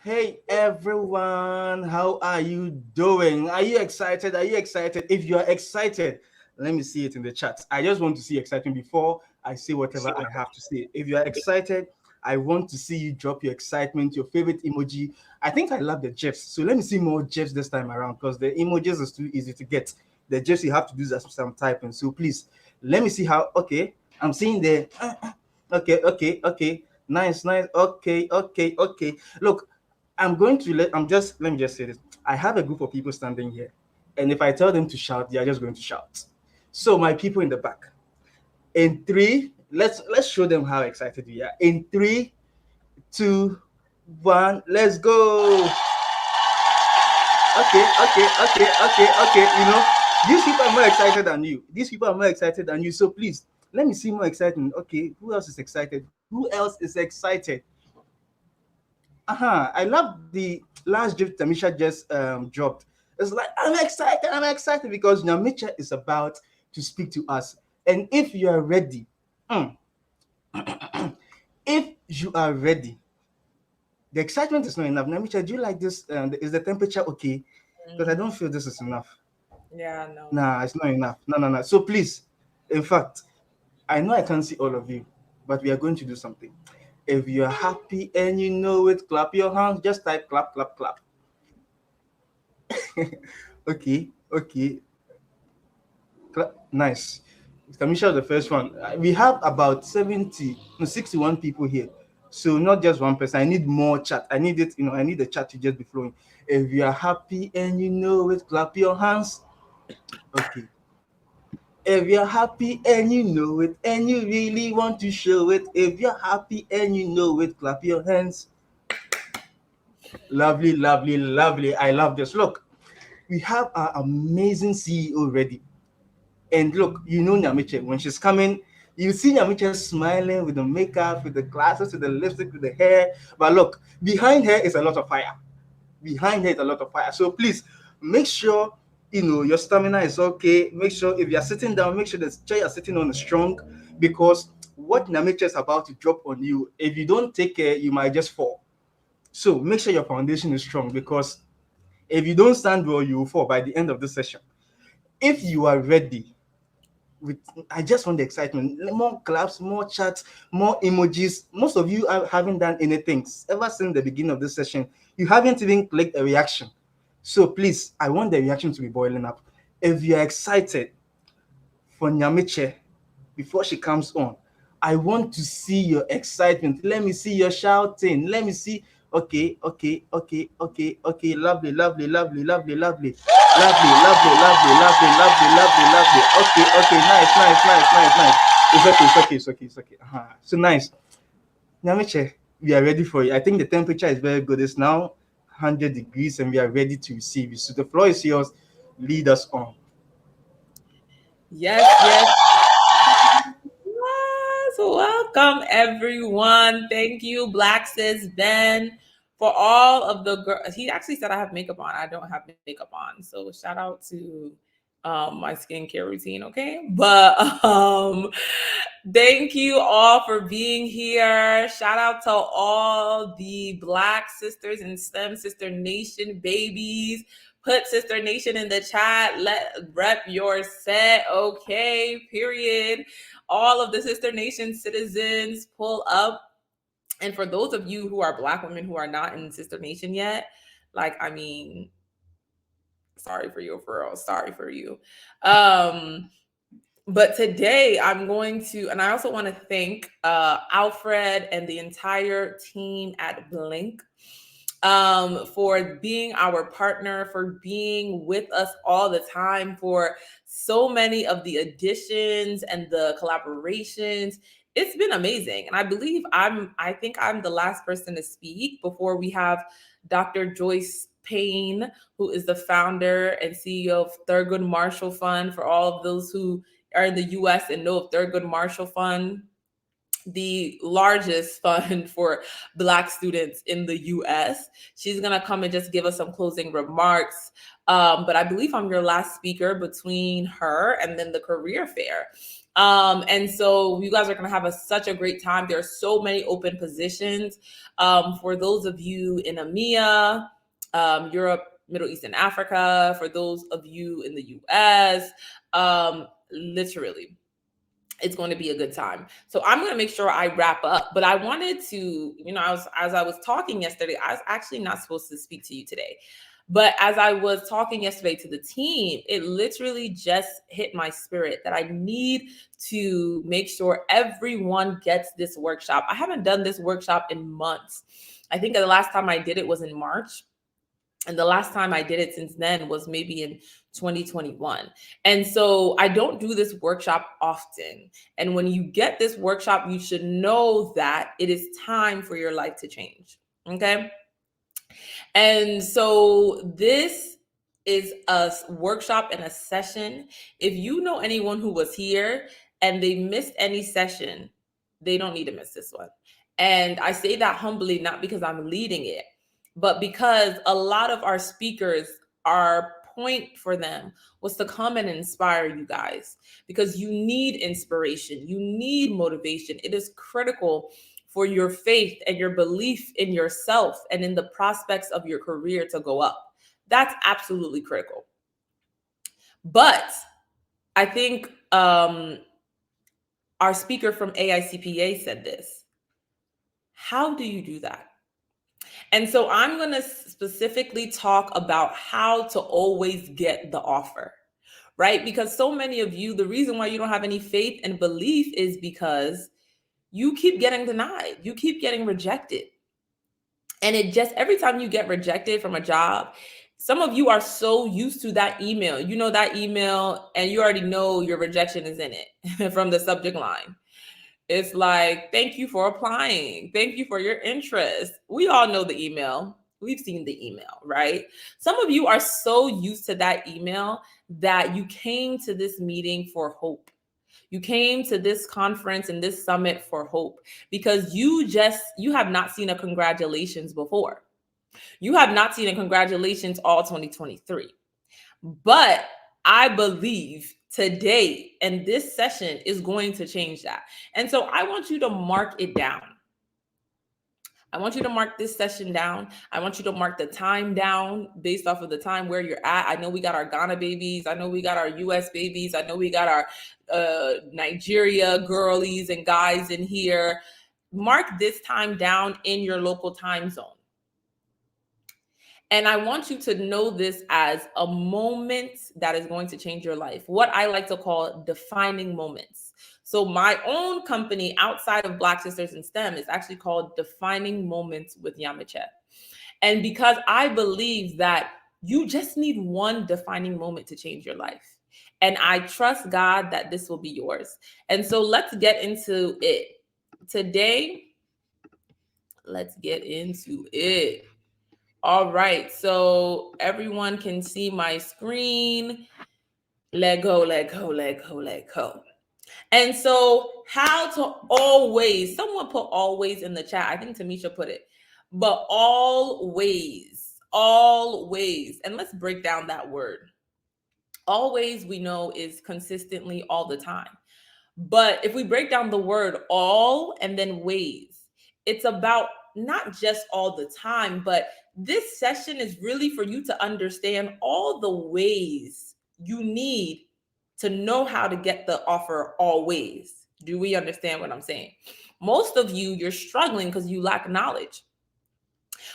Hey everyone, how are you doing? Are you excited? Are you excited? If you are excited, let me see it in the chat. I just want to see excitement before I say whatever I have to say. If you are excited, I want to see you drop your excitement, your favorite emoji. I think I love the GIFs, so let me see more GIFs this time around because the emojis is too easy to get. The GIFs you have to do some typing. So please, let me see how. Okay, I'm seeing the. Okay. Nice, nice. Okay. Look, let me just say this. I have a group of people standing here, and if I tell them to shout, they are just going to shout. So my people in the back, in three, let's show them how excited we are. In 3, 2, 1, let's go. Okay. These people are more excited than you. These people are more excited than you. So please, let me see more excitement. Okay, who else is excited? Who else is excited? I love the last gift Tamisha just dropped. It's like I'm excited because Nyamekye is about to speak to us. And if you are ready, mm, if you are ready, the excitement is not enough. Nyamekye, do you like this? Is the temperature okay? Because I don't feel this is enough. Yeah, no. Nah, it's not enough. No. So please, in fact, I know I can't see all of you, but we are going to do something. If you're happy and you know it, clap your hands. Just type clap, clap, clap. Okay. Nice. Tamisha, the first one. We have about 70, no, 61 people here. So not just one person. I need more chat. I need it, I need the chat to just be flowing. If you are happy and you know it, clap your hands. Okay. If you're happy and you know it and you really want to show it, if you're happy and you know it, clap your hands. Lovely. I love this. Look, we have our amazing CEO ready. And look, Nyamekye, when she's coming, you see Nyamekye smiling with the makeup, with the glasses, with the lipstick, with the hair. But look, behind her is a lot of fire. Behind her is a lot of fire. So please make sure your stamina is okay. Make sure if you're sitting down, make sure the chair you're sitting on is strong because what Nyamekye is about to drop on you, if you don't take care, you might just fall. So make sure your foundation is strong because if you don't stand well, you will fall by the end of the session. If you are ready, with I just want the excitement, more claps, more chats, more emojis. Most of you haven't done anything ever since the beginning of this session. You haven't even clicked a reaction. So please, I want the reaction to be boiling up. If you're excited for Nyamekye before she comes on, I want to see your excitement. Let me see your shouting. Let me see. Okay. Lovely. Okay. Nice. It's okay. So nice. Nyamiche, we are ready for you. I think the temperature is very good. It's now 100 degrees and we are ready to receive you. So the floor is yours. Lead us on. Yes. Welcome, everyone. Thank you, Black Sis Ben, for all of the girls. He actually said I have makeup on. I don't have makeup on. So shout out to my skincare routine, okay? But thank you all for being here. Shout out to all the Black sisters and STEM Sister Nation babies. Put Sister Nation in the chat. Let rep your set, okay? Period. All of the Sister Nation citizens pull up. And for those of you who are Black women who are not in Sister Nation yet, like, I mean, sorry for you, for real. Sorry for you. Um, but today I'm going to, and I also want to thank Alfred and the entire team at BLYNK for being our partner, for being with us all the time, for so many of the additions and the collaborations. It's been amazing. And I think I'm the last person to speak before we have Dr. Joyce Payne, who is the founder and CEO of Thurgood Marshall Fund. For all of those who are in the US and know of Thurgood Marshall Fund, the largest fund for Black students in the US. She's going to come and just give us some closing remarks. But I believe I'm your last speaker between her and then the career fair. And so you guys are going to have such a great time. There are so many open positions. For those of you in EMEA, Europe, Middle East, and Africa, for those of you in the US, literally, it's going to be a good time. So I'm going to make sure I wrap up, but I wanted to, as I was talking yesterday, I was actually not supposed to speak to you today. But as I was talking yesterday to the team, it literally just hit my spirit that I need to make sure everyone gets this workshop. I haven't done this workshop in months. I think the last time I did it was in March. And the last time I did it since then was maybe in 2021. And so I don't do this workshop often. And when you get this workshop, you should know that it is time for your life to change. Okay. And so this is a workshop and a session. If you know anyone who was here and they missed any session, they don't need to miss this one. And I say that humbly, not because I'm leading it, but because a lot of our speakers, our point for them was to come and inspire you guys, because you need inspiration, you need motivation. It is critical for your faith and your belief in yourself and in the prospects of your career to go up. That's absolutely critical. But I think our speaker from AICPA said this. How do you do that? And so I'm going to specifically talk about how to always get the offer, right? Because so many of you, the reason why you don't have any faith and belief is because you keep getting denied. You keep getting rejected. And it just, every time you get rejected from a job, some of you are so used to that email, that email, and you already know your rejection is in it from the subject line. It's like, thank you for applying. Thank you for your interest. We all know the email. We've seen the email, right? Some of you are so used to that email that you came to this meeting for hope. You came to this conference and this summit for hope because you have not seen a congratulations before. You have not seen a congratulations all 2023. But I believe today and this session is going to change that. And so I want you to mark it down. I want you to mark this session down. I want you to mark the time down based off of the time where you're at. I know we got our Ghana babies. I know we got our US babies. I know we got our Nigeria girlies and guys in here. Mark this time down in your local time zone. And I want you to know this as a moment that is going to change your life. What I like to call defining moments. So my own company outside of Black Sisters in STEM is actually called Defining Moments with Nyamekye. And because I believe that you just need one defining moment to change your life. And I trust God that this will be yours. And so let's get into it. Today, let's get into it. All right, so everyone can see my screen. Let go, let go, let go, let go. And so how to always, someone put always in the chat. I think Tamisha put it, but always. And let's break down that word. Always, we know, is consistently all the time. But if we break down the word all and then ways, it's about not just all the time, but this session is really for you to understand all the ways you need to know how to get the offer always. Do we understand what I'm saying? Most of you, you're struggling because you lack knowledge.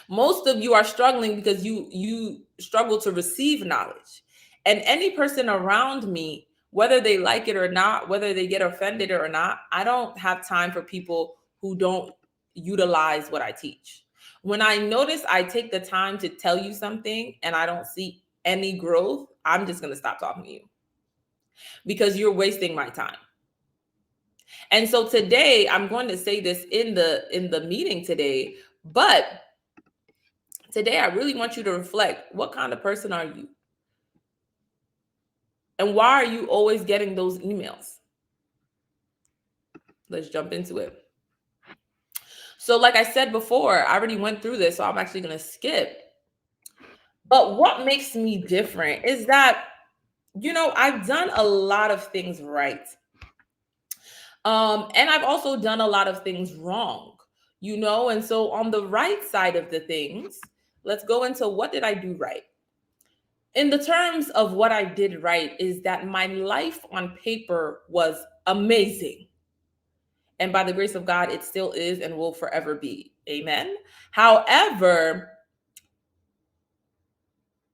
Most of you are struggling because you struggle to receive knowledge. And any person around me, whether they like it or not, whether they get offended or not, I don't have time for people who don't utilize what I teach. When I notice I take the time to tell you something and I don't see any growth, I'm just going to stop talking to you because you're wasting my time. And so today, I'm going to say this in the meeting today, but today I really want you to reflect, what kind of person are you? And why are you always getting those emails? Let's jump into it. So like I said before, I already went through this, so I'm actually going to skip. But what makes me different is that, I've done a lot of things right. And I've also done a lot of things wrong, and so on the right side of the things, let's go into what did I do right. In the terms of what I did right is that my life on paper was amazing. And by the grace of God, it still is and will forever be. Amen. However,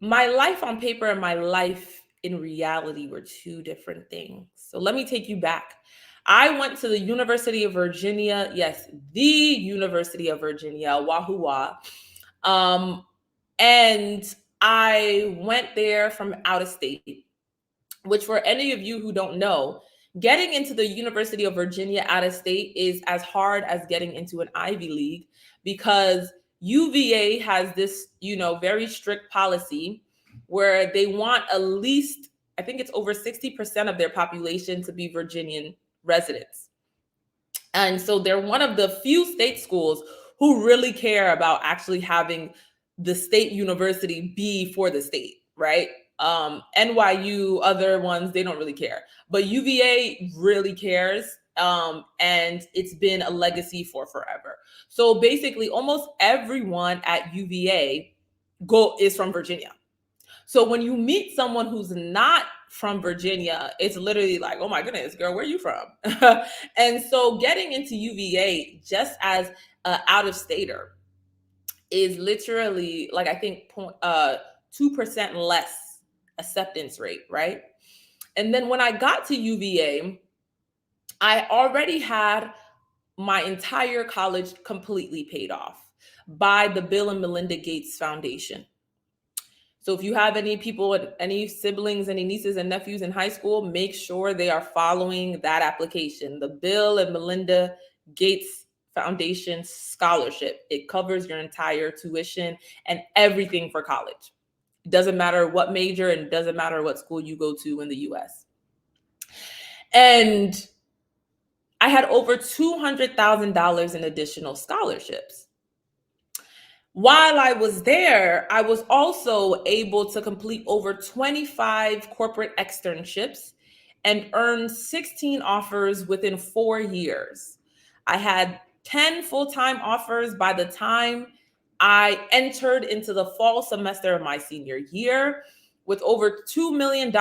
my life on paper and my life in reality were two different things. So let me take you back. I went to the University of Virginia. Yes, the University of Virginia, Wahoo. And I went there from out of state, which for any of you who don't know, getting into the University of Virginia out of state is as hard as getting into an Ivy League, because UVA has this, very strict policy where they want at least, I think it's over 60% of their population to be Virginian residents. And so they're one of the few state schools who really care about actually having the state university be for the state, right? NYU, other ones, they don't really care. But UVA really cares. And it's been a legacy for forever. So basically, almost everyone at UVA is from Virginia. So when you meet someone who's not from Virginia, it's literally like, oh my goodness, girl, where are you from? And so getting into UVA just as an out of stater is literally like, I think 2% less acceptance rate, right? And then when I got to UVA, I already had my entire college completely paid off by the Bill and Melinda Gates Foundation. So if you have any people, any siblings, any nieces and nephews in high school, make sure they are following that application, the Bill and Melinda Gates Foundation Scholarship. It covers your entire tuition and everything for college. It doesn't matter what major and it doesn't matter what school you go to in the US. And I had over $200,000 in additional scholarships. While I was there, I was also able to complete over 25 corporate externships and earn 16 offers within 4 years. I had 10 full-time offers by the time I entered into the fall semester of my senior year, with over $2 million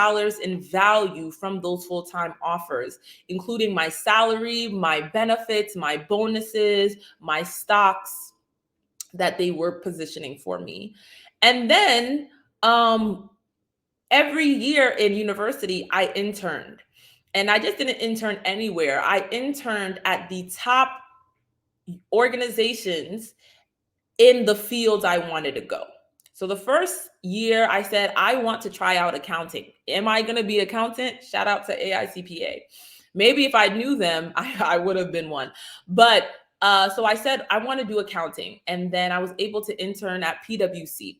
in value from those full-time offers, including my salary, my benefits, my bonuses, my stocks that they were positioning for me. And then every year in university, I interned. And I just didn't intern anywhere. I interned at the top organizations in the fields I wanted to go. So the first year I said, I want to try out accounting. Am I going to be an accountant? Shout out to AICPA. Maybe if I knew them, I would have been one. But so I said, I want to do accounting. And then I was able to intern at PwC.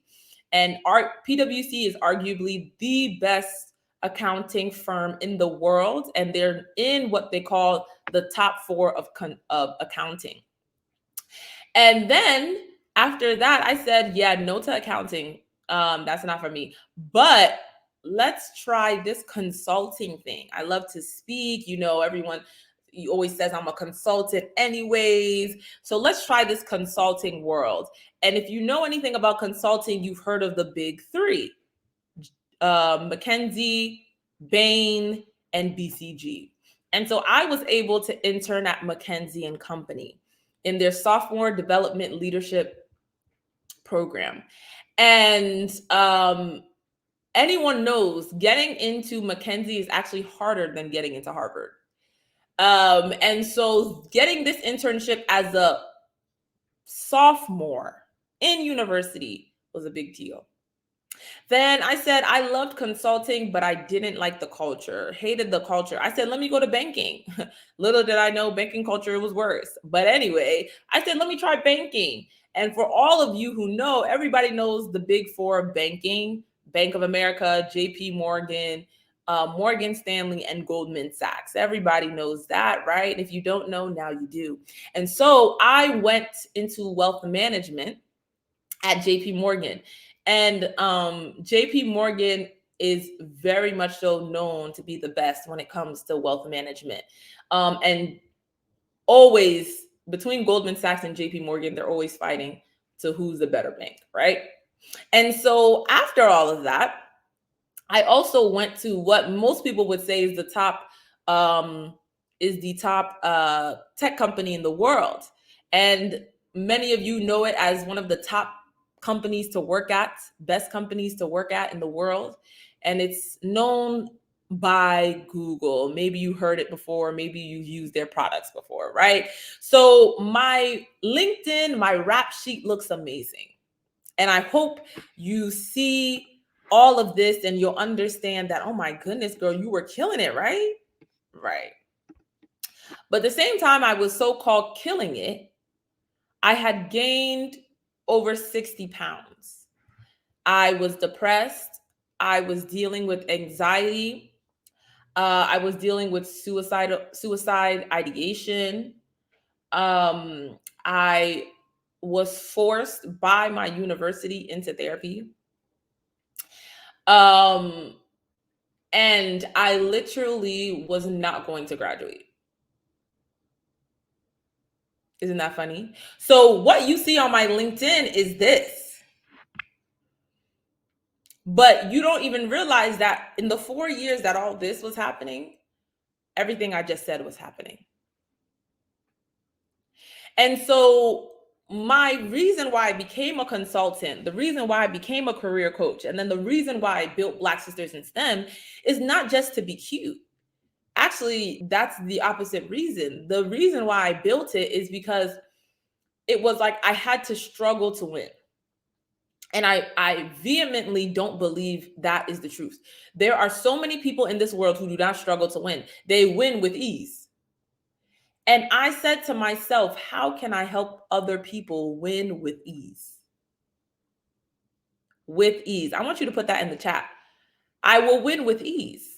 And PwC is arguably the best accounting firm in the world. And they're in what they call the top 4 of accounting. And then after that, I said, yeah, no to accounting. That's not for me. But let's try this consulting thing. I love to speak. Everyone always says I'm a consultant anyways. So let's try this consulting world. And if you know anything about consulting, you've heard of the big 3, McKinsey, Bain, and BCG. And so I was able to intern at McKinsey and Company in their sophomore development leadership program. And anyone knows getting into McKinsey is actually harder than getting into Harvard. And so getting this internship as a sophomore in university was a big deal. Then I said, I loved consulting, but I didn't like the culture, hated the culture. I said, let me go to banking. Little did I know banking culture was worse. But anyway, I said, let me try banking. And for all of you who know, everybody knows the big 4 of banking: Bank of America, JP Morgan, Morgan Stanley, and Goldman Sachs. Everybody knows that, right? If you don't know, now you do. And so I went into wealth management at JP Morgan. And JP Morgan is very much so known to be the best when it comes to wealth management. And always between Goldman Sachs and JP Morgan, they're always fighting to who's the better bank, right? And so after all of that, I also went to what most people would say is the top tech company in the world. And many of you know it as one of the top companies to work at, best companies to work at in the world. And it's known by Google. Maybe you heard it before, maybe you've used their products before, right? So my LinkedIn, my rap sheet looks amazing. And I hope you see all of this and you'll understand that, oh my goodness, girl, you were killing it, right? Right. But at the same time, I was so-called killing it, I had gained over 60 pounds. I was depressed. I was dealing with anxiety. I was dealing with suicide ideation. I was forced by my university into therapy. And I literally was not going to graduate. Isn't that funny? So what you see on my LinkedIn is this. But you don't even realize that in the 4 years that all this was happening, everything I just said was happening. And so my reason why I became a consultant, the reason why I became a career coach, and then the reason why I built Black Sisters in STEM is not just to be cute. Actually, that's the opposite reason. The reason why I built it is because it was like I had to struggle to win. And I vehemently don't believe that is the truth. There are so many people in this world who do not struggle to win. They win with ease. And I said to myself, how can I help other people win with ease? With ease. I want you to put that in the chat. I will win with ease.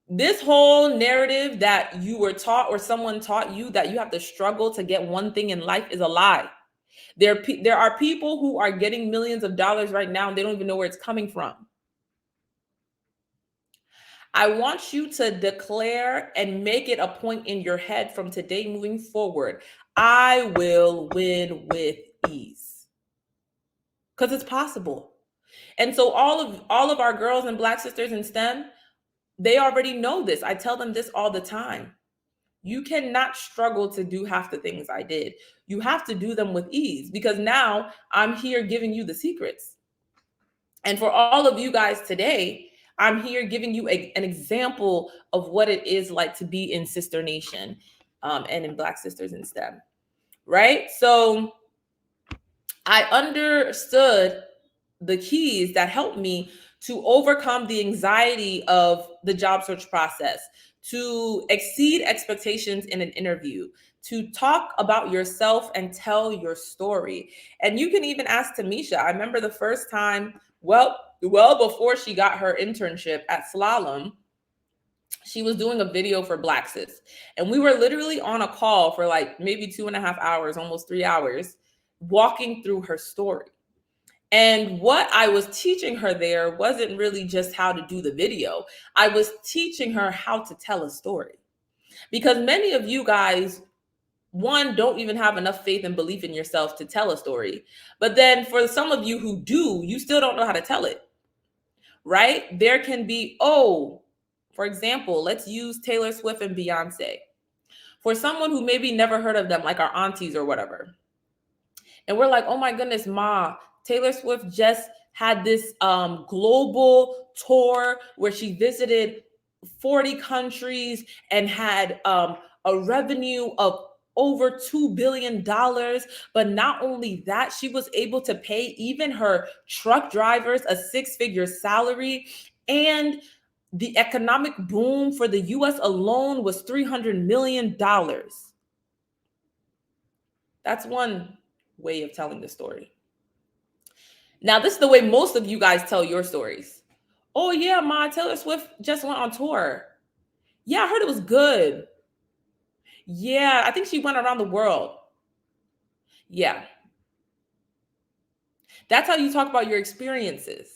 This whole narrative that you were taught or someone taught you that you have to struggle to get one thing in life is a lie. There are people who are getting millions of dollars right now and they don't even know where it's coming from. I want you to declare and make it a point in your head from today moving forward. I will win with ease. Because it's possible. And so all of our girls and Black sisters in STEM, they already know this. I tell them this all the time. You cannot struggle to do half the things I did. You have to do them with ease because now I'm here giving you the secrets. And for all of you guys today, I'm here giving you an example of what it is like to be in Sister Nation and in Black Sisters in STEM, right? So I understood the keys that helped me to overcome the anxiety of the job search process, to exceed expectations in an interview, to talk about yourself and tell your story. And you can even ask Tamisha. I remember the first time, well before she got her internship at Slalom, she was doing a video for Black Sis. And we were literally on a call for like maybe 2.5 hours, almost 3 hours, walking through her story. And what I was teaching her there wasn't really just how to do the video. I was teaching her how to tell a story. Because many of you guys, one, don't even have enough faith and belief in yourself to tell a story. But then for some of you who do, you still don't know how to tell it, right? There can be, for example, let's use Taylor Swift and Beyonce. For someone who maybe never heard of them, like our aunties or whatever. And we're like, oh my goodness, Ma, Taylor Swift just had this global tour where she visited 40 countries and had a revenue of over $2 billion. But not only that, she was able to pay even her truck drivers a 6-figure salary. And the economic boom for the US alone was $300 million. That's one way of telling the story. Now, this is the way most of you guys tell your stories. Oh yeah, Ma, Taylor Swift just went on tour. Yeah, I heard it was good. Yeah, I think she went around the world. Yeah. That's how you talk about your experiences.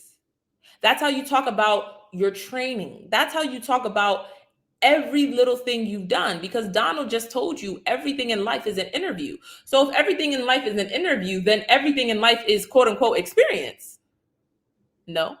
That's how you talk about your training. That's how you talk about every little thing you've done, because Donald just told you everything in life is an interview. So if everything in life is an interview, then everything in life is quote unquote experience. No.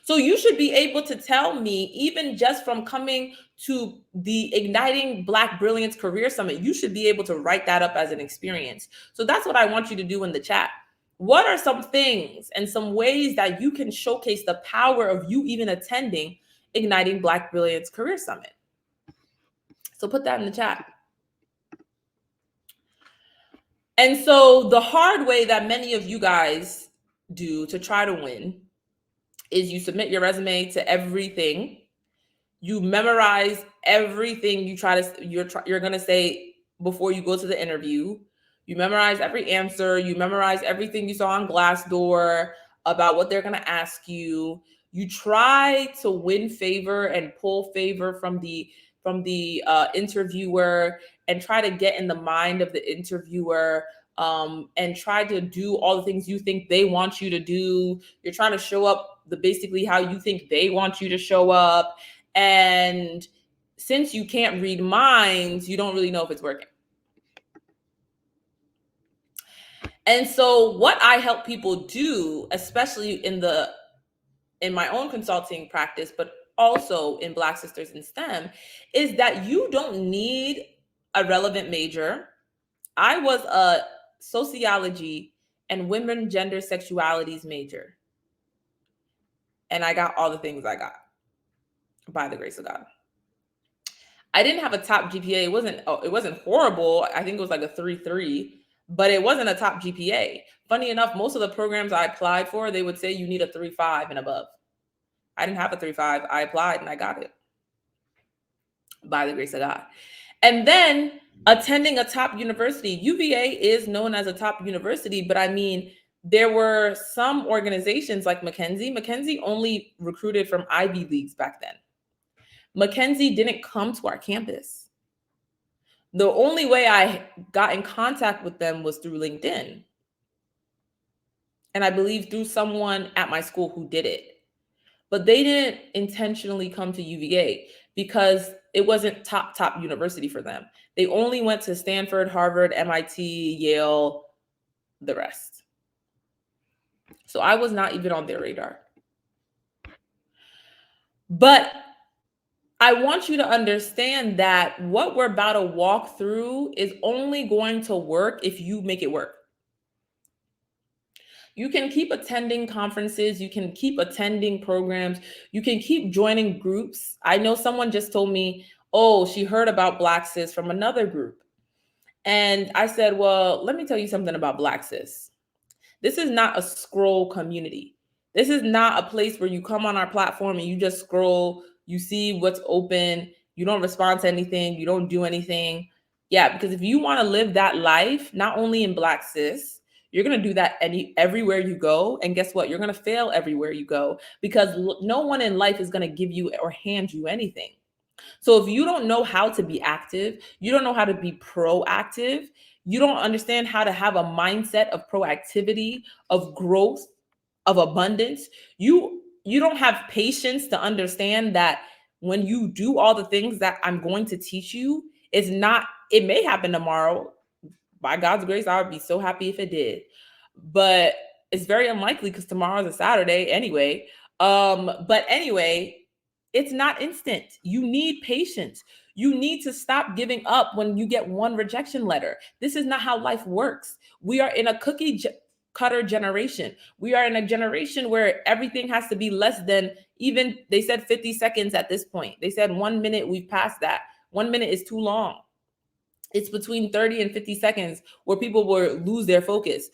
So you should be able to tell me, even just from coming to the Igniting Black Brilliance Career Summit, you should be able to write that up as an experience. So that's what I want you to do in the chat. What are some things and some ways that you can showcase the power of you even attending Igniting Black Brilliance Career Summit? So put that in the chat. And so the hard way that many of you guys do to try to win is you submit your resume to everything. You memorize everything you're going to say before you go to the interview. You memorize every answer. You memorize everything you saw on Glassdoor about what they're going to ask you. You try to win favor and pull favor from the interviewer, and try to get in the mind of the interviewer, and try to do all the things you think they want you to do. You're trying to show up basically how you think they want you to show up. And since you can't read minds, you don't really know if it's working. And so what I help people do, especially in my own consulting practice, but also in Black Sisters in STEM, is that you don't need a relevant major. I was a sociology and women, gender, sexualities major, and I got all the things I got by the grace of God. I didn't have a top GPA. It wasn't horrible. I think it was like a 3.3, but it wasn't a top GPA. Funny enough, most of the programs I applied for, they would say you need a 3.5 and above. I didn't have a 3.5. I applied and I got it by the grace of God. And then attending a top university. UVA is known as a top university, but I mean, there were some organizations like Mackenzie. Mackenzie only recruited from Ivy Leagues back then. Mackenzie didn't come to our campus. The only way I got in contact with them was through LinkedIn. And I believe through someone at my school who did it. But they didn't intentionally come to UVA because it wasn't top university for them. They only went to Stanford, Harvard, MIT, Yale, the rest. So I was not even on their radar. But I want you to understand that what we're about to walk through is only going to work if you make it work. You can keep attending conferences. You can keep attending programs. You can keep joining groups. I know someone just told me, oh, she heard about Black Sis from another group. And I said, well, let me tell you something about Black Sis. This is not a scroll community. This is not a place where you come on our platform and you just scroll, you see what's open, you don't respond to anything, you don't do anything. Yeah, because if you want to live that life, not only in Black Sis, you're going to do that everywhere you go. And guess what? You're going to fail everywhere you go, because no one in life is going to give you or hand you anything. So if you don't know how to be active, you don't know how to be proactive, you don't understand how to have a mindset of proactivity, of growth, of abundance, you don't have patience to understand that when you do all the things that I'm going to teach you, it may happen tomorrow. By God's grace, I would be so happy if it did. But it's very unlikely because tomorrow's a Saturday anyway. But anyway, it's not instant. You need patience. You need to stop giving up when you get one rejection letter. This is not how life works. We are in a cookie cutter generation. We are in a generation where everything has to be less than, even they said 50 seconds at this point. They said 1 minute, we've passed that. 1 minute is too long. It's between 30 and 50 seconds where people will lose their focus.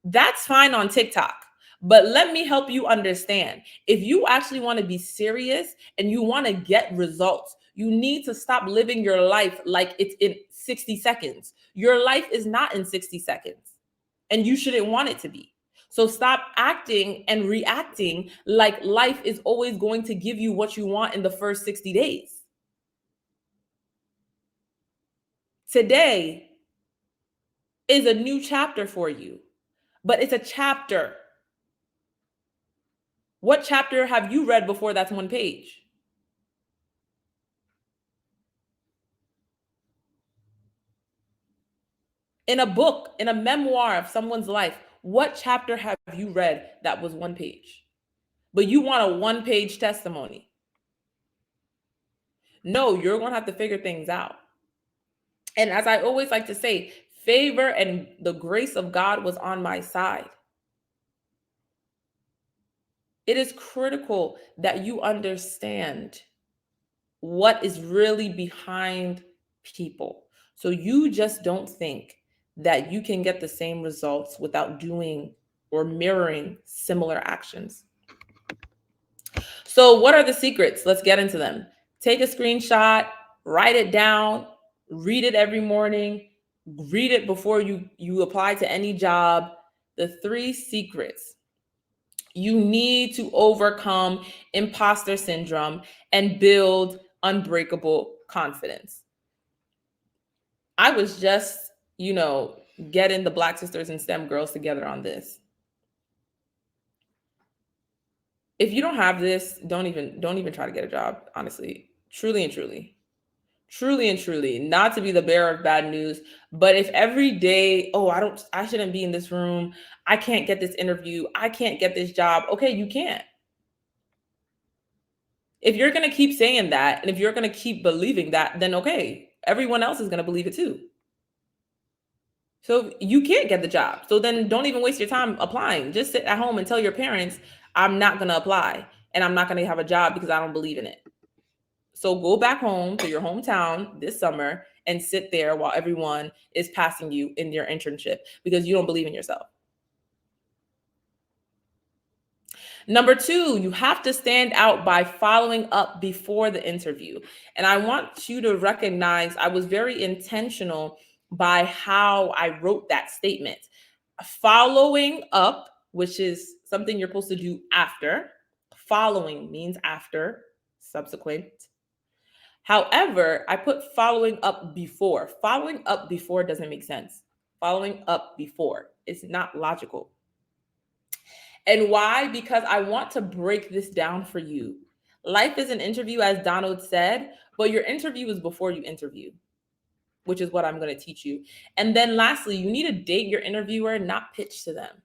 That's fine on TikTok. But let me help you understand. If you actually want to be serious and you want to get results, you need to stop living your life like it's in 60 seconds. Your life is not in 60 seconds, and you shouldn't want it to be. So stop acting and reacting like life is always going to give you what you want in the first 60 days. Today is a new chapter for you, but it's a chapter. What chapter have you read before that's one page? In a book, in a memoir of someone's life, what chapter have you read that was one page? But you want a one-page testimony. No, you're going to have to figure things out. And as I always like to say, favor and the grace of God was on my side. It is critical that you understand what is really behind people. So you just don't think that you can get the same results without doing or mirroring similar actions. So what are the secrets? Let's get into them. Take a screenshot, write it down, read it every morning, read it before you apply to any job. The 3 secrets. You need to overcome imposter syndrome and build unbreakable confidence. I was just, getting the Black sisters and STEM girls together on this. If you don't have this, don't even try to get a job, honestly. Truly and truly, not to be the bearer of bad news, but if every day, I shouldn't be in this room, I can't get this interview, I can't get this job. Okay, you can't. If you're going to keep saying that, and if you're going to keep believing that, then okay, everyone else is going to believe it too. So you can't get the job. So then don't even waste your time applying. Just sit at home and tell your parents, I'm not going to apply and I'm not going to have a job because I don't believe in it. So go back home to your hometown this summer and sit there while everyone is passing you in your internship because you don't believe in yourself. Number 2, you have to stand out by following up before the interview. And I want you to recognize I was very intentional by how I wrote that statement. Following up, which is something you're supposed to do after. Following means after, subsequent. However, I put following up before. Following up before doesn't make sense. Following up before is not logical. And why? Because I want to break this down for you. Life is an interview, as Donald said, but your interview is before you interview, which is what I'm going to teach you. And then lastly, you need to date your interviewer, not pitch to them.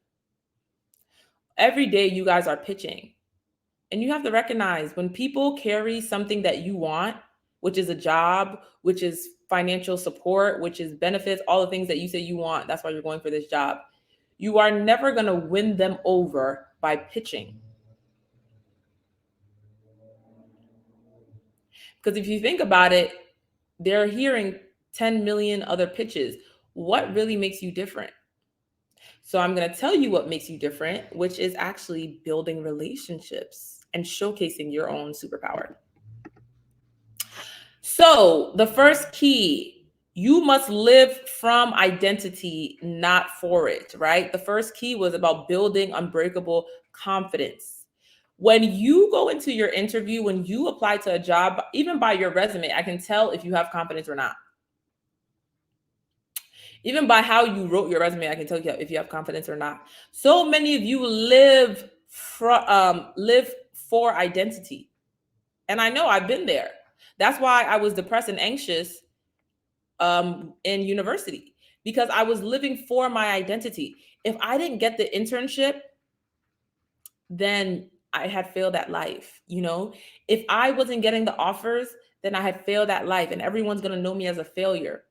Every day you guys are pitching. And you have to recognize when people carry something that you want, which is a job, which is financial support, which is benefits, all the things that you say you want, that's why you're going for this job. You are never going to win them over by pitching. Because if you think about it, they're hearing 10 million other pitches. What really makes you different? So I'm going to tell you what makes you different, which is actually building relationships and showcasing your own superpower. So the first key, you must live from identity, not for it, right? The first key was about building unbreakable confidence. When you go into your interview, when you apply to a job, even by your resume, I can tell if you have confidence or not. Even by how you wrote your resume, I can tell you if you have confidence or not. So many of you live for identity. And I know I've been there. That's why I was depressed and anxious in university, because I was living for my identity. If I didn't get the internship, then I had failed at life. If I wasn't getting the offers, then I had failed at life, and everyone's going to know me as a failure.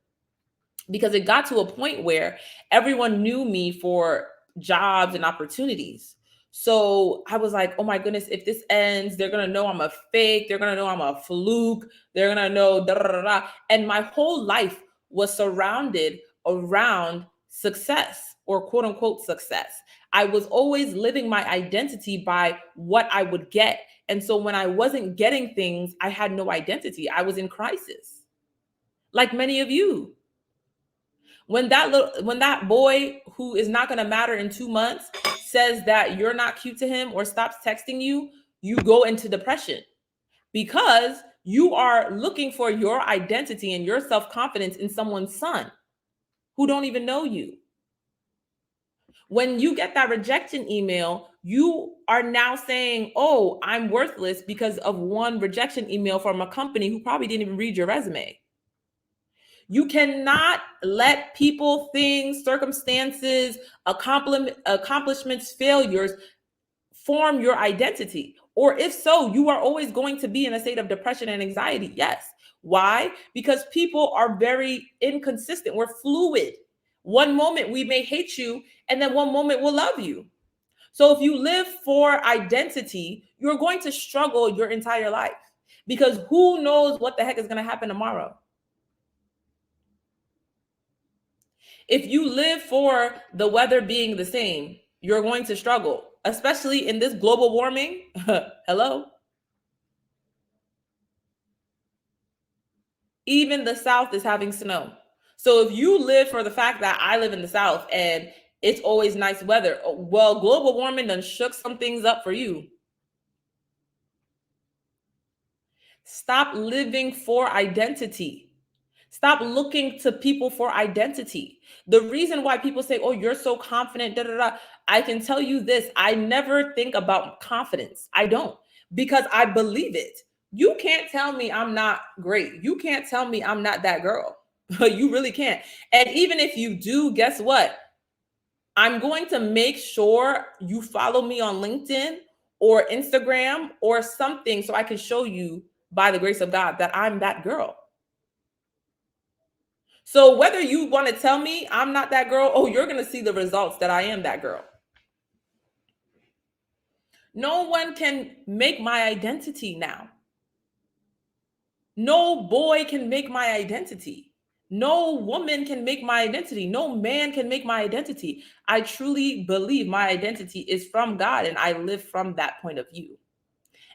Because it got to a point where everyone knew me for jobs and opportunities. So I was like, oh my goodness, if this ends, they're going to know I'm a fake. They're going to know I'm a fluke. They're going to know da, da, da, da. And my whole life was surrounded around success, or quote unquote success. I was always living my identity by what I would get. And so when I wasn't getting things, I had no identity. I was in crisis, like many of you. When that boy who is not going to matter in 2 months says that you're not cute to him or stops texting you, you go into depression, because you are looking for your identity and your self-confidence in someone's son who don't even know you. When you get that rejection email, you are now saying, oh, I'm worthless because of one rejection email from a company who probably didn't even read your resume. You cannot let people, things, circumstances, accomplishments, failures form your identity. Or if so, you are always going to be in a state of depression and anxiety. Yes. Why? Because people are very inconsistent. We're fluid. One moment we may hate you, and then one moment we'll love you. So if you live for identity, you're going to struggle your entire life, because who knows what the heck is going to happen tomorrow? If you live for the weather being the same, you're going to struggle, especially in this global warming. Hello? Even the South is having snow. So if you live for the fact that I live in the South and it's always nice weather, well, global warming done shook some things up for you. Stop living for identity. Stop looking to people for identity. The reason why people say, oh, you're so confident, da, da, da, I can tell you this. I never think about confidence. I don't, because I believe it. You can't tell me I'm not great. You can't tell me I'm not that girl. You really can't. And even if you do, guess what? I'm going to make sure you follow me on LinkedIn or Instagram or something so I can show you, by the grace of God, that I'm that girl. So whether you want to tell me I'm not that girl, oh, you're going to see the results that I am that girl. No one can make my identity now. No boy can make my identity. No woman can make my identity. No man can make my identity. I truly believe my identity is from God, and I live from that point of view.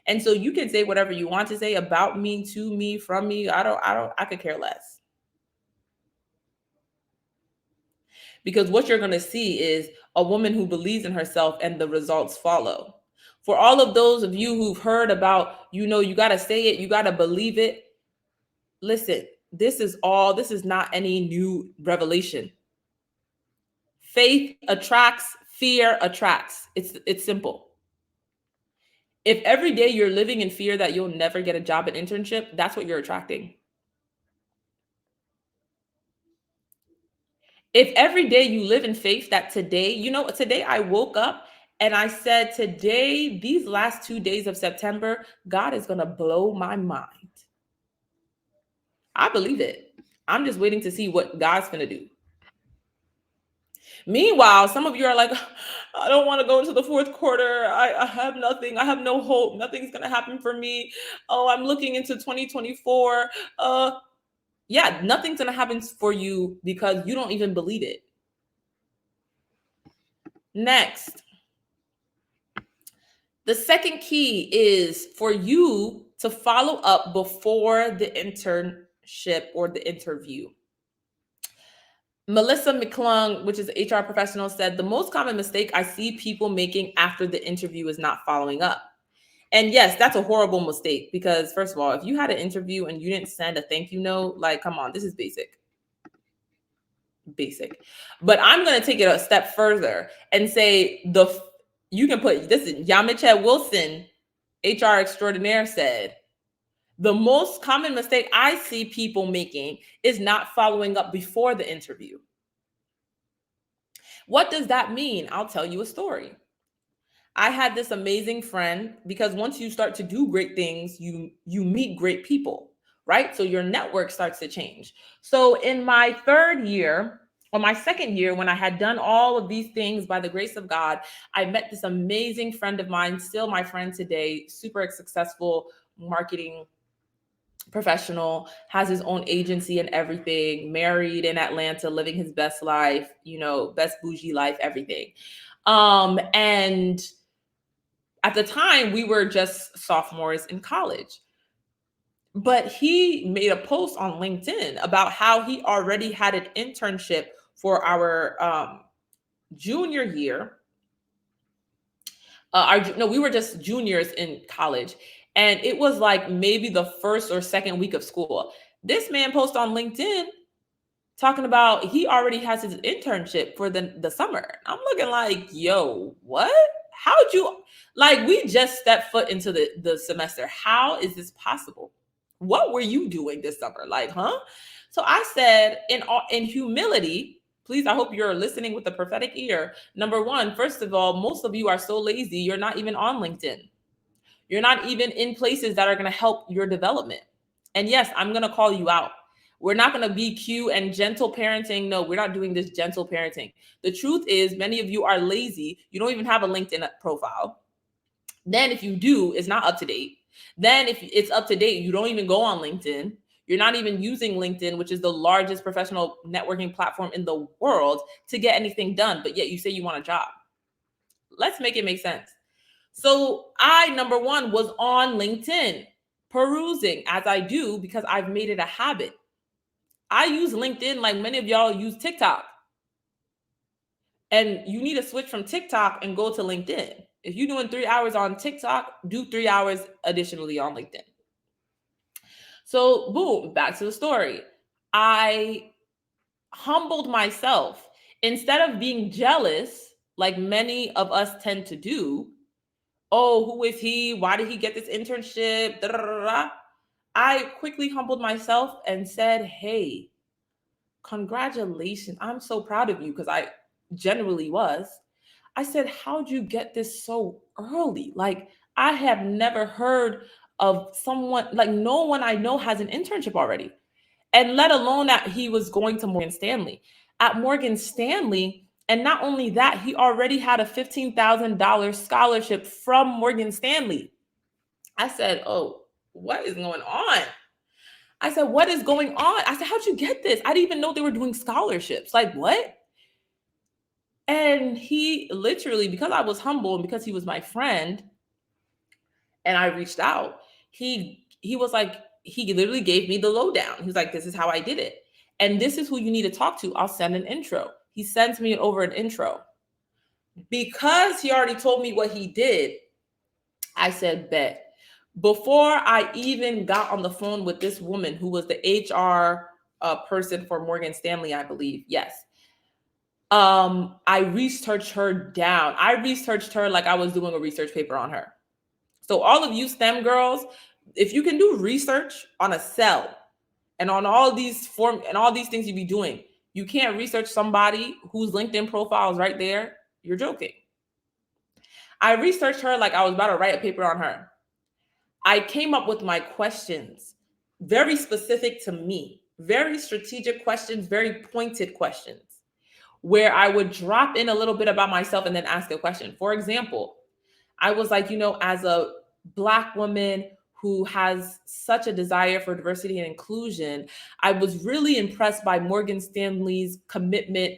And so you can say whatever you want to say about me, to me, from me. I could care less. Because what you're going to see is a woman who believes in herself, and the results follow. For all of those of you who've heard about, you got to say it, you got to believe it. Listen, this is not any new revelation. Faith attracts, fear attracts. It's simple. If every day you're living in fear that you'll never get a job at internship, that's what you're attracting. If every day you live in faith that today, today I woke up and I said, today, these last 2 days of September, God is going to blow my mind. I believe it. I'm just waiting to see what God's going to do. Meanwhile, some of you are like, I don't want to go into the fourth quarter. I have nothing. I have no hope. Nothing's going to happen for me. Oh, I'm looking into 2024. Yeah, nothing's going to happen for you because you don't even believe it. Next, the second key is for you to follow up before the internship or the interview. Melissa McClung, which is an HR professional, said the most common mistake I see people making after the interview is not following up. And yes, that's a horrible mistake, because first of all, if you had an interview and you didn't send a thank you note, like, come on, this is basic. But I'm going to take it a step further and say you can put this in Nyamekye Wilson, HR extraordinaire, said, the most common mistake I see people making is not following up before the interview. What does that mean? I'll tell you a story. I had this amazing friend, because once you start to do great things, you meet great people, right? So your network starts to change. So in my third year, or my second year, when I had done all of these things by the grace of God, I met this amazing friend of mine, still my friend today, super successful marketing professional, has his own agency and everything, married in Atlanta, living his best life, best bougie life, everything. And at the time, we were just sophomores in college. But he made a post on LinkedIn about how he already had an internship for our junior year. We were just juniors in college. And it was like maybe the first or second week of school. This man posted on LinkedIn talking about he already has his internship for the summer. I'm looking like, yo, what? How'd you, like, we just stepped foot into the semester. How is this possible? What were you doing this summer? Like, huh? So I said, in humility, please, I hope you're listening with the prophetic ear. Number one, first of all, most of you are so lazy, you're not even on LinkedIn. You're not even in places that are going to help your development. And yes, I'm going to call you out. We're not going to be cute and gentle parenting. No, we're not doing this gentle parenting. The truth is, many of you are lazy. You don't even have a LinkedIn profile. Then if you do, it's not up to date. Then if it's up to date, you don't even go on LinkedIn. You're not even using LinkedIn, which is the largest professional networking platform in the world, to get anything done. But yet you say you want a job. Let's make it make sense. So I, number one, was on LinkedIn, perusing as I do because I've made it a habit. I use LinkedIn like many of y'all use TikTok. And you need to switch from TikTok and go to LinkedIn. If you're doing 3 hours on TikTok, do 3 hours additionally on LinkedIn. So boom, back to the story. I humbled myself. Instead of being jealous, like many of us tend to do, oh, who is he? Why did he get this internship? Da, da, da, da. I quickly humbled myself and said, hey, congratulations. I'm so proud of you, because I genuinely was. I said, how'd you get this so early? Like, I have never heard of someone, like no one I know has an internship already. And let alone that he was going to Morgan Stanley. At Morgan Stanley, and not only that, he already had a $15,000 scholarship from Morgan Stanley. I said, oh, what is going on? I said, what is going on? I said, how'd you get this? I didn't even know they were doing scholarships. Like, what? And he literally, because I was humble and because he was my friend and I reached out, he was like, he literally gave me the lowdown. He's like, this is how I did it. And this is who you need to talk to. I'll send an intro. He sends me over an intro. Because he already told me what he did, I said, bet. Before I even got on the phone with this woman who was the HR person for Morgan Stanley, I believe. Yes. I researched her down. I researched her like I was doing a research paper on her. So all of you STEM girls, if you can do research on a cell and on all these form and all these things you be doing, you can't research somebody whose LinkedIn profile is right there. You're joking. I researched her like I was about to write a paper on her. I came up with my questions, very specific to me, very strategic questions, very pointed questions, where I would drop in a little bit about myself and then ask a question. For example, I was like, as a Black woman who has such a desire for diversity and inclusion, I was really impressed by Morgan Stanley's commitment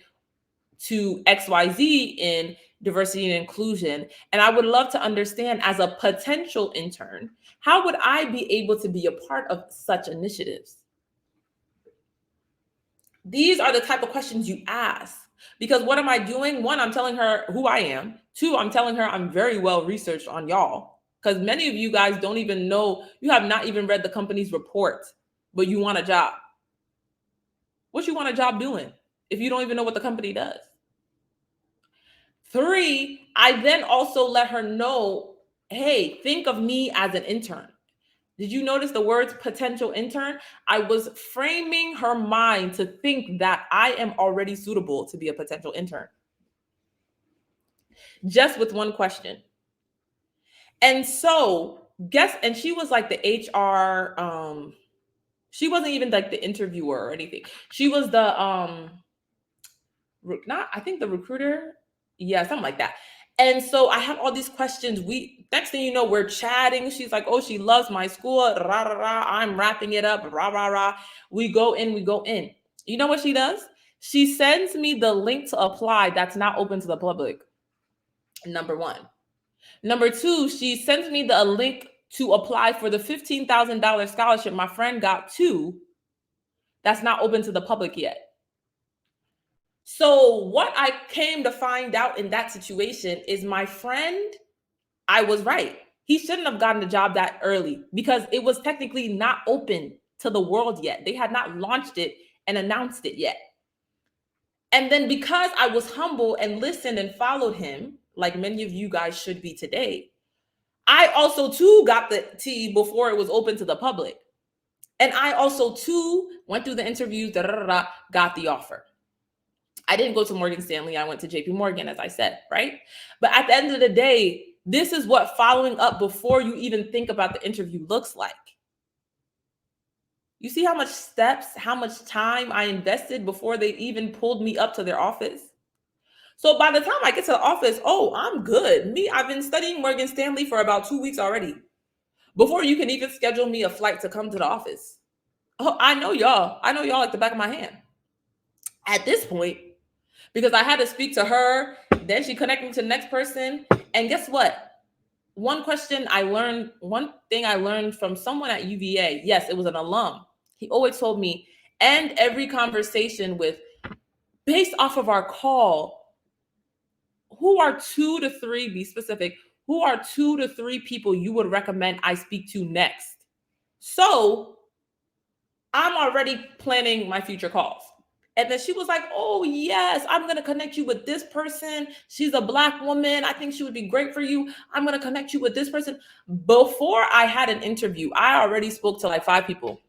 to XYZ in diversity and inclusion. And I would love to understand, as a potential intern, how would I be able to be a part of such initiatives? These are the type of questions you ask. Because what am I doing? One, I'm telling her who I am. Two, I'm telling her I'm very well researched on y'all. Because many of you guys don't even know, you have not even read the company's report, but you want a job. What you want a job doing if you don't even know what the company does? Three, I then also let her know, hey, think of me as an intern. Did you notice the words potential intern? I was framing her mind to think that I am already suitable to be a potential intern. Just with one question. And so and she was like the HR, she wasn't even like the interviewer or anything. She was the, I think the recruiter. Yeah, something like that. And so I have all these questions. Next thing you know, we're chatting. She's like, oh, she loves my school. Rah, rah, rah. I'm wrapping it up. Rah, rah, rah. We go in. You know what she does? She sends me the link to apply that's not open to the public. Number one. Number two, she sends me the link to apply for the $15,000 scholarship my friend got too. That's not open to the public yet. So what I came to find out in that situation is my friend, I was right. He shouldn't have gotten the job that early because it was technically not open to the world yet. They had not launched it and announced it yet. And then because I was humble and listened and followed him, like many of you guys should be today, I also too got the tea before it was open to the public. And I also too went through the interviews, got the offer. I didn't go to Morgan Stanley. I went to JP Morgan, as I said, right? But at the end of the day, this is what following up before you even think about the interview looks like. You see how much steps, how much time I invested before they even pulled me up to their office? So by the time I get to the office, oh, I'm good. I've been studying Morgan Stanley for about 2 weeks already. Before you can even schedule me a flight to come to the office. Oh, I know y'all. I know y'all like the back of my hand. At this point, because I had to speak to her, then she connected me to the next person. And guess what? One thing I learned from someone at UVA, yes, it was an alum. He always told me, end every conversation with, based off of our call, who are 2 to 3, be specific, who are 2 to 3 people you would recommend I speak to next? So I'm already planning my future calls. And then she was like, oh, yes, I'm going to connect you with this person. She's a Black woman. I think she would be great for you. I'm going to connect you with this person. Before I had an interview, I already spoke to like 5 people.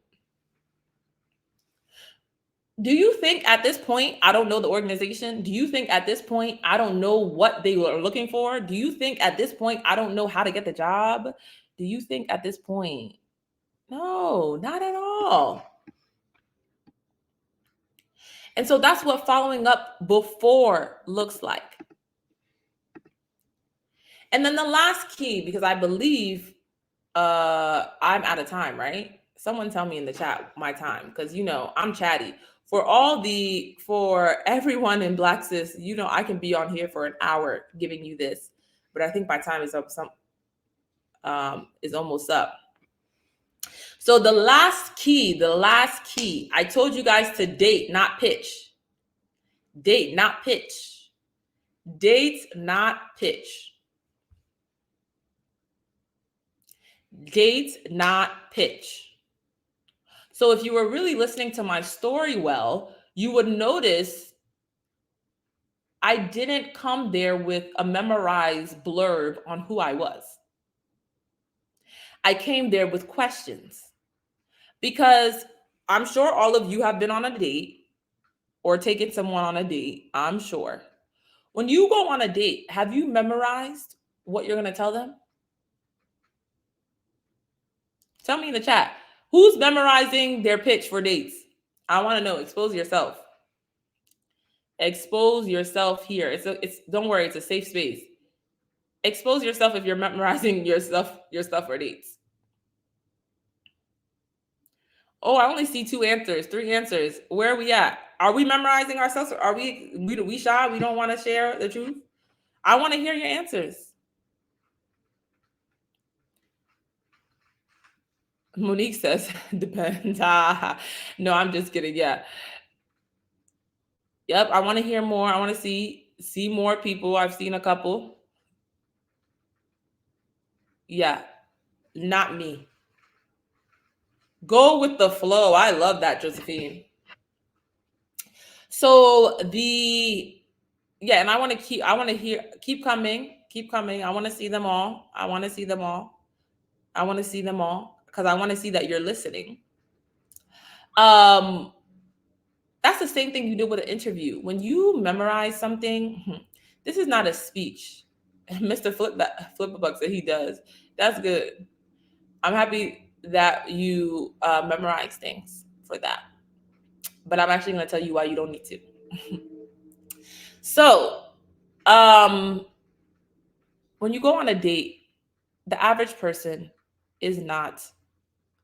Do you think at this point, I don't know the organization? Do you think at this point, I don't know what they were looking for? Do you think at this point, I don't know how to get the job? Do you think at this point? No, not at all. And so that's what following up before looks like. And then the last key, because I believe I'm out of time, right? Someone tell me in the chat my time, because I'm chatty. For everyone in Black Sis, I can be on here for an hour giving you this, but I think my time is up. Is almost up. So the last key, I told you guys to date, not pitch. Date, not pitch. Date, not pitch. Date, not pitch. So if you were really listening to my story well, you would notice I didn't come there with a memorized blurb on who I was. I came there with questions, because I'm sure all of you have been on a date or taken someone on a date, I'm sure. When you go on a date, have you memorized what you're going to tell them? Tell me in the chat. Who's memorizing their pitch for dates? I want to know. Expose yourself. Expose yourself here. Don't worry, it's a safe space. Expose yourself if you're memorizing your stuff for dates. Oh, I only see 2 answers, 3 answers. Where are we at? Are we memorizing ourselves? Or are we shy? We don't want to share the truth? I want to hear your answers. Monique says, depends. No, I'm just kidding. Yeah. Yep, I want to hear more. I want to see more people. I've seen a couple. Yeah, not me. Go with the flow. I love that, Josephine. So and I want to keep coming. I want to see them all. I want to see them all because I want to see that you're listening. That's the same thing you do with an interview. When you memorize something, this is not a speech. Mr. Flipperbuck said he does. That's good. I'm happy that you memorize things for that. But I'm actually going to tell you why you don't need to. So, when you go on a date, the average person is not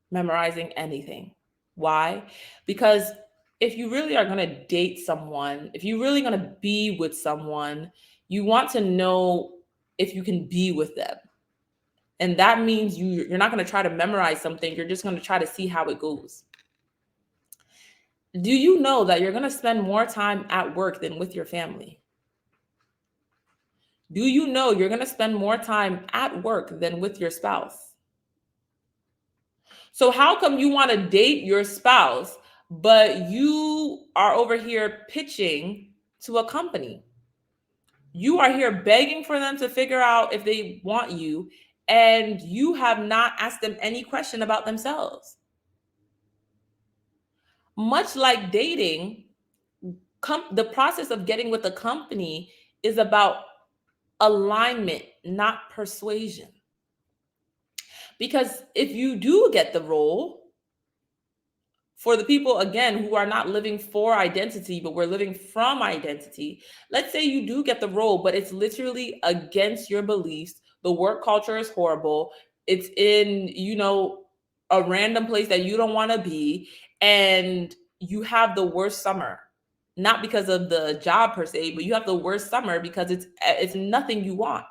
memorizing anything. Why? Because if you really are going to date someone, if you're really going to be with someone, you want to know if you can be with them. And that means you're not going to try to memorize something. You're just going to try to see how it goes. Do you know that you're going to spend more time at work than with your family? Do you know you're going to spend more time at work than with your spouse? So how come you want to date your spouse, but you are over here pitching to a company. You are here begging for them to figure out if they want you, and you have not asked them any question about themselves. Much like dating, the process of getting with a company is about alignment, not persuasion. Because if you do get the role, for the people, again, who are not living for identity, but we're living from identity, let's say you do get the role, but it's literally against your beliefs. The work culture is horrible. It's in, a random place that you don't want to be. And you have the worst summer, not because of the job per se, but you have the worst summer because it's nothing you want.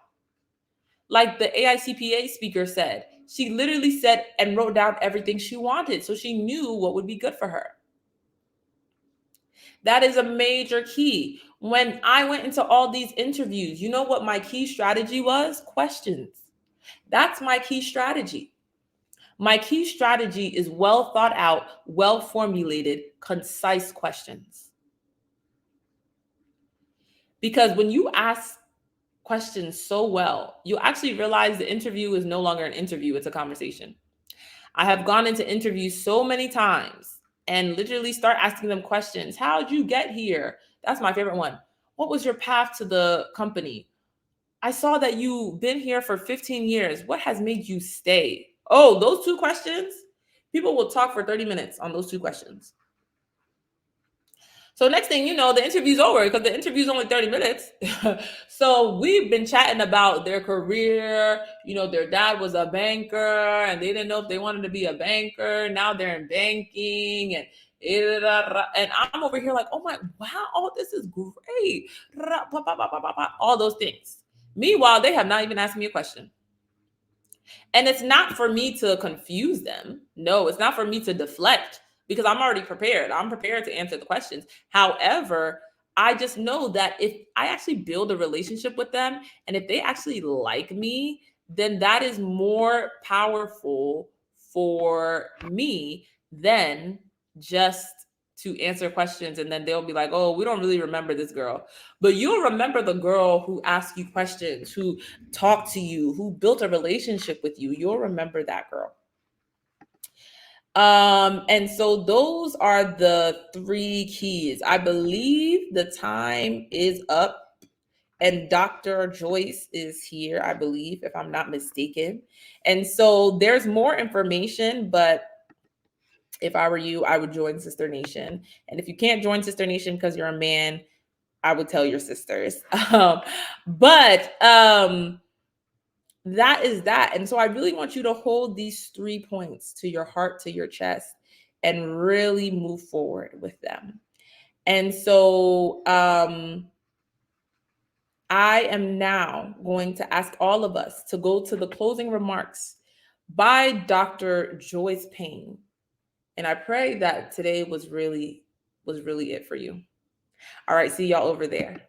Like the AICPA speaker said, she literally said and wrote down everything she wanted, so she knew what would be good for her. That is a major key. When I went into all these interviews, you know what my key strategy was? Questions. That's my key strategy. My key strategy is well thought out, well formulated, concise questions. Because when you ask questions so well, you actually realize the interview is no longer an interview, it's a conversation. I have gone into interviews so many times and literally start asking them questions. How'd you get here? That's my favorite one. What was your path to the company? I saw that you've been here for 15 years. What has made you stay? Oh, those two questions? People will talk for 30 minutes on those two questions. So next thing you know, the interview's over because the interview's only 30 minutes. So we've been chatting about their career. Their dad was a banker and they didn't know if they wanted to be a banker. Now they're in banking and I'm over here like, oh my, wow, oh, this is great. All those things. Meanwhile, they have not even asked me a question. And it's not for me to confuse them. No, it's not for me to deflect, because I'm already prepared. I'm prepared to answer the questions. However, I just know that if I actually build a relationship with them and if they actually like me, then that is more powerful for me than just to answer questions and then they'll be like, oh, we don't really remember this girl. But you'll remember the girl who asked you questions, who talked to you, who built a relationship with you. You'll remember that girl. And so those are the 3 keys. I believe the time is up and Dr. Joyce is here, I believe, if I'm not mistaken. And so there's more information, but if I were you, I would join Sister Nation. And if you can't join Sister Nation because you're a man, I would tell your sisters. But that is that. And so I really want you to hold these 3 points to your heart, to your chest, and really move forward with them. And so I am now going to ask all of us to go to the closing remarks by Dr. Joyce Payne. And I pray that today was really it for you. All right, see y'all over there.